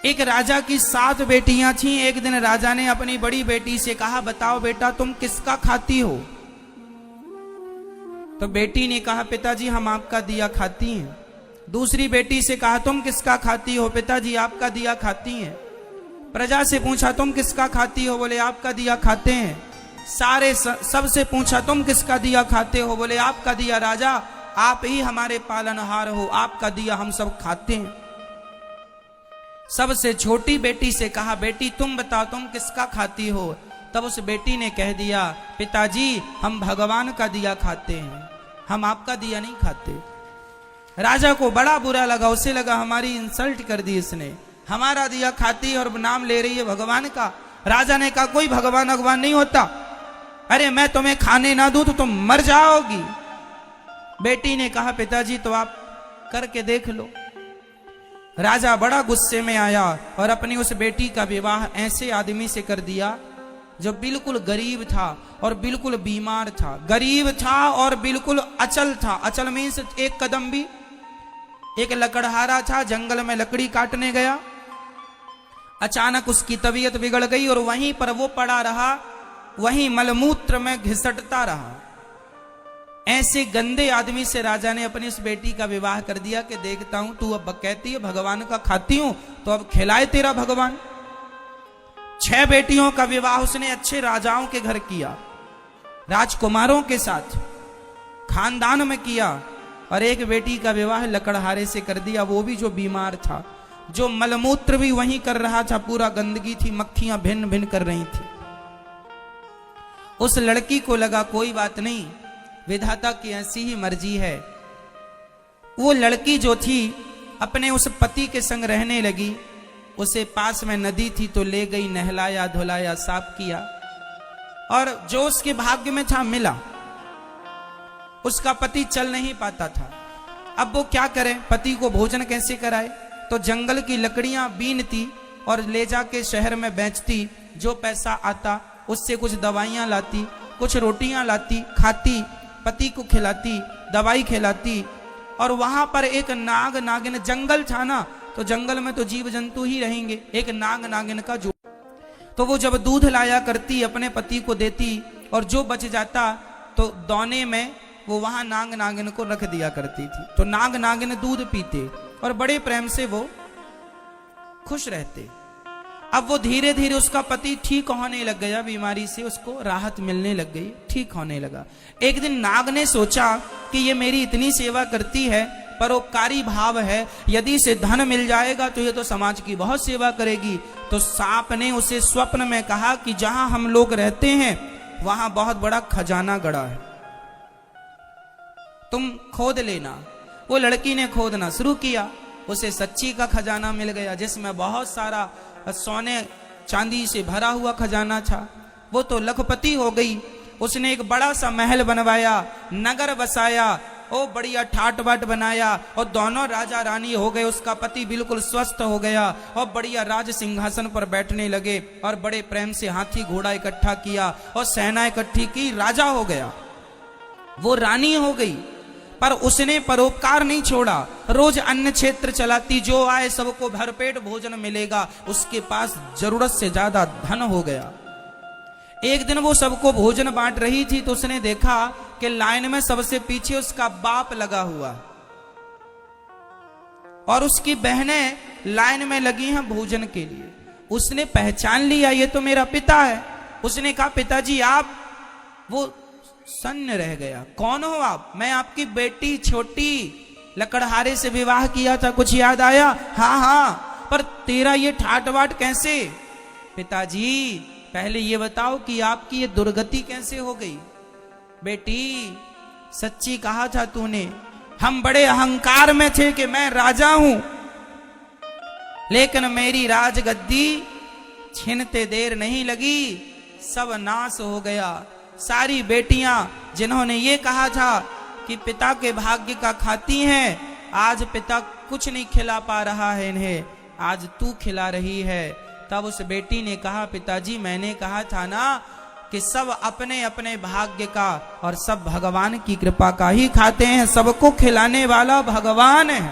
एक राजा की 7 बेटियां थीं। एक दिन राजा ने अपनी बड़ी बेटी से कहा, बताओ बेटा तुम किसका खाती हो? तो बेटी ने कहा, पिताजी हम आपका दिया खाती हैं। दूसरी बेटी से कहा, तुम किसका खाती हो? पिताजी आपका दिया खाती हैं। प्रजा से पूछा, तुम किसका खाती हो? बोले आपका दिया खाते हैं। सबसे पूछा, तुम किसका दिया खाते हो? बोले आपका दिया। राजा आप ही हमारे पालनहार हो, आपका दिया हम सब खाते हैं। सबसे छोटी बेटी से कहा, बेटी तुम बताओ तुम किसका खाती हो? तब उस बेटी ने कह दिया, पिताजी हम भगवान का दिया खाते हैं, हम आपका दिया नहीं खाते। राजा को बड़ा बुरा लगा, उसे लगा हमारी इंसल्ट कर दी इसने, हमारा दिया खाती है और नाम ले रही है भगवान का। राजा ने कहा, कोई भगवान भगवान नहीं होता, अरे मैं तुम्हें खाने ना दूं तो तुम मर जाओगी। बेटी ने कहा, पिताजी तो आप करके देख लो। राजा बड़ा गुस्से में आया और अपनी उस बेटी का विवाह ऐसे आदमी से कर दिया जो बिल्कुल गरीब था और बिल्कुल बीमार था। गरीब था और बिल्कुल अचल था। अचल मीन्स एक कदम भी। एक लकड़हारा था, जंगल में लकड़ी काटने गया, अचानक उसकी तबीयत बिगड़ गई और वहीं पर वो पड़ा रहा, वहीं मलमूत्र में घिसटता रहा। ऐसे गंदे आदमी से राजा ने अपनी इस बेटी का विवाह कर दिया कि देखता हूं तू अब कहती है भगवान का खाती हूं तो अब खिलाए तेरा भगवान। 6 बेटियों का विवाह उसने अच्छे राजाओं के घर किया, राजकुमारों के साथ खानदान में किया, और एक बेटी का विवाह लकड़हारे से कर दिया, वो भी जो बीमार था, जो मलमूत्र भी वहीं कर रहा था, पूरा गंदगी थी, मक्खियां भिन्न भिन्न कर रही थी। उस लड़की को लगा कोई बात नहीं, विधाता की ऐसी ही मर्जी है। वो लड़की जो थी अपने उस पति के संग रहने लगी। उसे पास में नदी थी तो ले गई, नहलाया धुलाया साफ किया, और जो उसके भाग्य में था मिला। उसका पति चल नहीं पाता था, अब वो क्या करे, पति को भोजन कैसे कराए? तो जंगल की लकड़ियां बीनती और ले जाके शहर में बेचती, जो पैसा आता उससे कुछ दवाइयां लाती, कुछ रोटियां लाती, खाती, पति को खिलाती, दवाई खिलाती। और वहां पर एक नाग नागिन, जंगल था ना तो जंगल में तो जीव जंतु ही रहेंगे, एक नाग नागिन का जो, तो वो जब दूध लाया करती अपने पति को देती, और जो बच जाता तो दौने में वो वहां नाग नागिन को रख दिया करती थी। तो नाग नागिन दूध पीते और बड़े प्रेम से वो खुश रहते। अब वो धीरे धीरे उसका पति ठीक होने लग गया, बीमारी से उसको राहत मिलने लग गई, ठीक होने लगा। एक दिन नाग ने सोचा कि ये मेरी इतनी सेवा करती है, परोपकारी भाव है, यदि इसे धन मिल जाएगा तो ये तो समाज की बहुत सेवा करेगी। तो सांप ने उसे स्वप्न में कहा कि जहां हम लोग रहते हैं वहां बहुत बड़ा खजाना गड़ा है, तुम खोद लेना। वो लड़की ने खोदना शुरू किया, उसे सच्ची का खजाना मिल गया, जिसमें बहुत सारा सोने चांदी से भरा हुआ खजाना था। वो तो लखपति हो गई। उसने एक बड़ा सा महल बनवाया, नगर बसाया, ओ बढ़िया ठाट बाट बनाया, और दोनों राजा रानी हो गए। उसका पति बिल्कुल स्वस्थ हो गया और बढ़िया राज सिंहासन पर बैठने लगे, और बड़े प्रेम से हाथी घोड़ा इकट्ठा किया और सेना इकट्ठी की, राजा हो गया। वो रानी हो गई, पर उसने परोपकार नहीं छोड़ा। रोज अन्न क्षेत्र चलाती, जो आए सबको भरपेट भोजन मिलेगा, उसके पास जरूरत से ज्यादा धन हो गया। एक दिन वो सबको भोजन बांट रही थी तो उसने देखा कि लाइन में सबसे पीछे उसका बाप लगा हुआ और उसकी बहनें लाइन में लगी हैं भोजन के लिए। उसने पहचान लिया ये तो मेरा पिता है। उसने कहा, पिताजी आप? वो सन्न रह गया, कौन हो आप? मैं आपकी बेटी छोटी, लकड़हारे से विवाह किया था, कुछ याद आया? हाँ हाँ, पर तेरा ये ठाट बाट कैसे? पिताजी पहले ये बताओ कि आपकी ये दुर्गति कैसे हो गई? बेटी सच्ची कहा था तूने, हम बड़े अहंकार में थे कि मैं राजा हूं, लेकिन मेरी राजगद्दी छीनते देर नहीं लगी, सब नाश हो गया। सारी बेटियां जिन्होंने ये कहा था कि पिता के भाग्य का खाती हैं, आज पिता कुछ नहीं खिला पा रहा है इन्हें, आज तू खिला रही है। तब उस बेटी ने कहा, पिताजी मैंने कहा था ना कि सब अपने अपने भाग्य का और सब भगवान की कृपा का ही खाते हैं, सबको खिलाने वाला भगवान है।